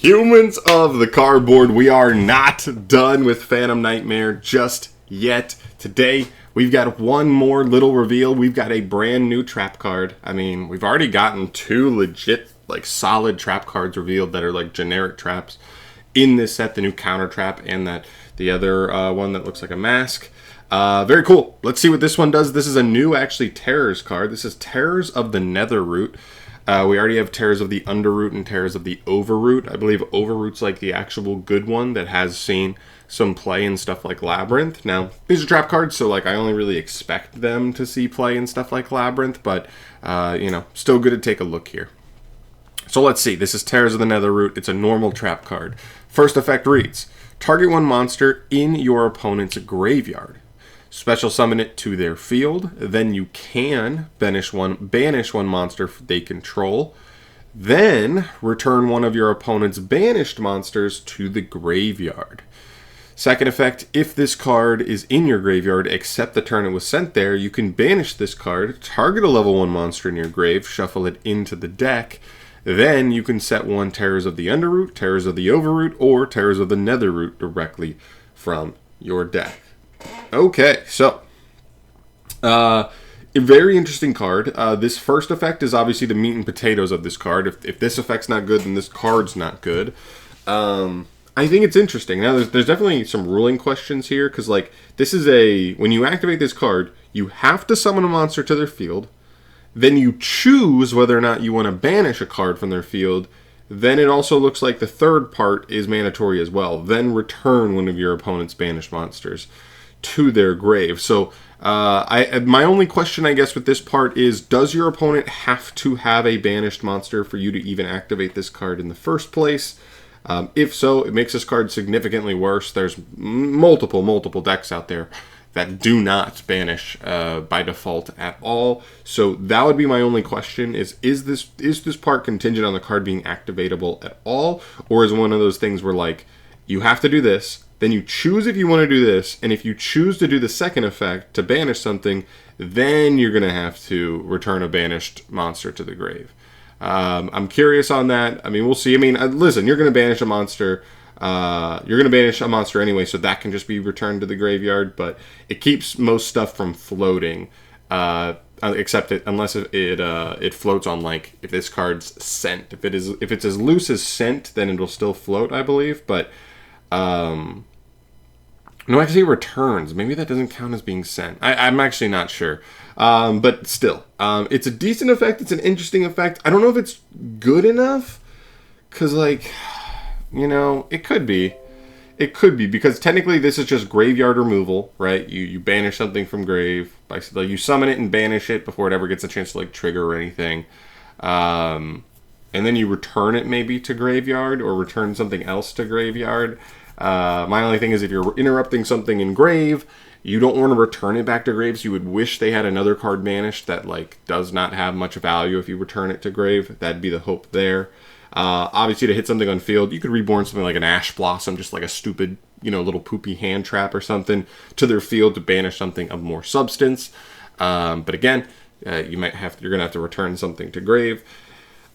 Humans of the cardboard, we are not done with Phantom Nightmare just yet. Today, we've got one more little reveal. We've got a brand new trap card. I mean, we've already gotten two legit, solid trap cards revealed that are generic traps in this set. The new counter trap and the other one that looks like a mask. Very cool. Let's see what this one does. This is a new, actually, Terrors card. This is Terrors of the NETHERROOT. We already have Terrors of the Underroot and Terrors of the Overroot. I believe Overroot's the actual good one that has seen some play in stuff like Labyrinth. Now, these are trap cards, so I only really expect them to see play in stuff like Labyrinth, but, still good to take a look here. So let's see. This is Terrors of the NETHERROOT. It's a normal trap card. First effect reads, target one monster in your opponent's graveyard. Special summon it to their field. Then you can banish one monster they control. Then return one of your opponent's banished monsters to the graveyard. Second effect, if this card is in your graveyard except the turn it was sent there, you can banish this card, target a level 1 monster in your grave, shuffle it into the deck. Then you can set one Terrors of the Underroot, Terrors of the Overroot, or Terrors of the NETHERROOT directly from your deck. Okay, so a very interesting card. This first effect is obviously the meat and potatoes of this card. If this effect's not good, then this card's not good. I think it's interesting. Now, there's definitely some ruling questions here, because this is when you activate this card, you have to summon a monster to their field. Then you choose whether or not you want to banish a card from their field. Then it also looks like the third part is mandatory as well. Then return one of your opponent's banished monsters to their grave. So my only question, I guess, with this part is, does your opponent have to have a banished monster for you to even activate this card in the first place? If so, it makes this card significantly worse. There's multiple decks out there that do not banish by default at all. So that would be my only question, is this part contingent on the card being activatable at all? Or is it one of those things where you have to do this, then you choose if you want to do this, and if you choose to do the second effect to banish something, then you're going to have to return a banished monster to the grave. I'm curious on that. I mean, we'll see. I mean, listen, you're going to banish a monster. You're going to banish a monster anyway, so that can just be returned to the graveyard, but it keeps most stuff from floating, except unless it floats on if this card's sent. If it's as loose as sent, then it'll still float, I believe. But no, actually it returns. Maybe that doesn't count as being sent. I'm actually not sure. But still, it's a decent effect. It's an interesting effect. I don't know if it's good enough, because it could be. It could be, because technically this is just graveyard removal, right? You banish something from grave. You summon it and banish it before it ever gets a chance to trigger or anything. And then you return it maybe to graveyard, or return something else to graveyard. My only thing is, if you're interrupting something in grave, you don't want to return it back to grave, so you would wish they had another card banished that does not have much value if you return it to grave. That'd be the hope there. Obviously, to hit something on field, you could reborn something like an Ash Blossom, just a stupid, little poopy hand trap or something, to their field to banish something of more substance. But again, you're going to have to return something to grave.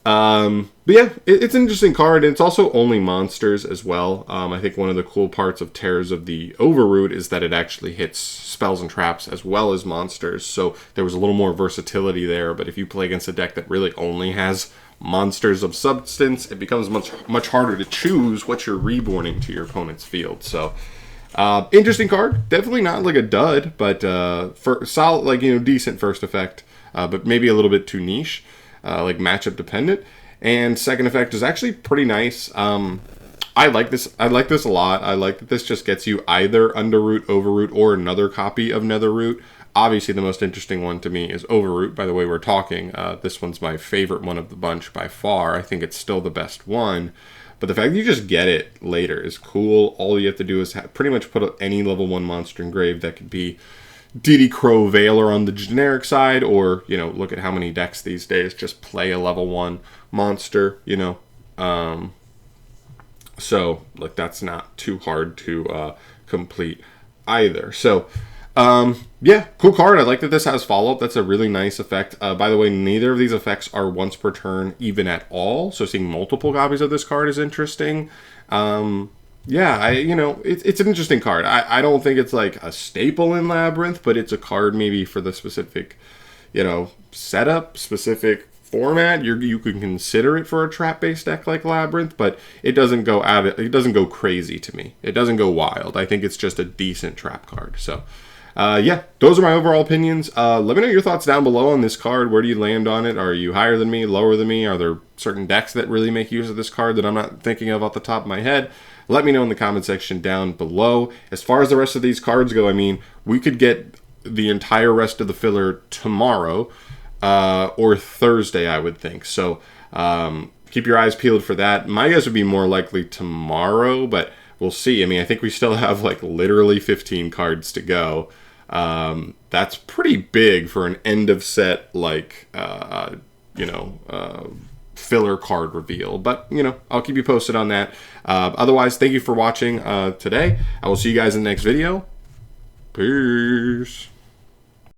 But yeah, it's an interesting card, and it's also only monsters as well. I think one of the cool parts of Terrors of the Overroot is that it actually hits spells and traps as well as monsters, so there was a little more versatility there. But if you play against a deck that really only has monsters of substance, it becomes much harder to choose what you're reborning to your opponent's field. So interesting card. Definitely not a dud, but for solid, decent first effect, but maybe a little bit too niche. Matchup dependent. And second effect is actually pretty nice. I like this a lot. I like that this just gets you either Underroot, Overroot, or another copy of NETHERROOT. Obviously, the most interesting one to me is Overroot, by the way we're talking. This one's my favorite one of the bunch by far. I think it's still the best one. But the fact that you just get it later is cool. All you have to do is pretty much put any level 1 monster in grave. That could be DD Crow Veiler on the generic side, or, look at how many decks these days just play a level 1 monster, So, that's not too hard to complete either. So, Yeah, cool card. I like that this has follow-up. That's a really nice effect. By the way, neither of these effects are once per turn, even at all. So seeing multiple copies of this card is interesting. Yeah, it's an interesting card. I don't think it's like a staple in Labyrinth, but it's a card maybe for the specific, setup, specific format. You can consider it for a trap-based deck like Labyrinth, but it doesn't go it doesn't go crazy to me. It doesn't go wild. I think it's just a decent trap card. So. Yeah, those are my overall opinions. Let me know your thoughts down below on this card. Where do you land on it? Are you higher than me, lower than me? Are there certain decks that really make use of this card that I'm not thinking of off the top of my head? Let me know in the comment section down below. As far as the rest of these cards go, I mean, we could get the entire rest of the filler tomorrow or Thursday, I would think. So keep your eyes peeled for that. My guess would be more likely tomorrow, but we'll see. I mean, I think we still have like literally 15 cards to go. That's pretty big for an end of set, like, filler card reveal. But, I'll keep you posted on that. Otherwise, thank you for watching today. I will see you guys in the next video. Peace.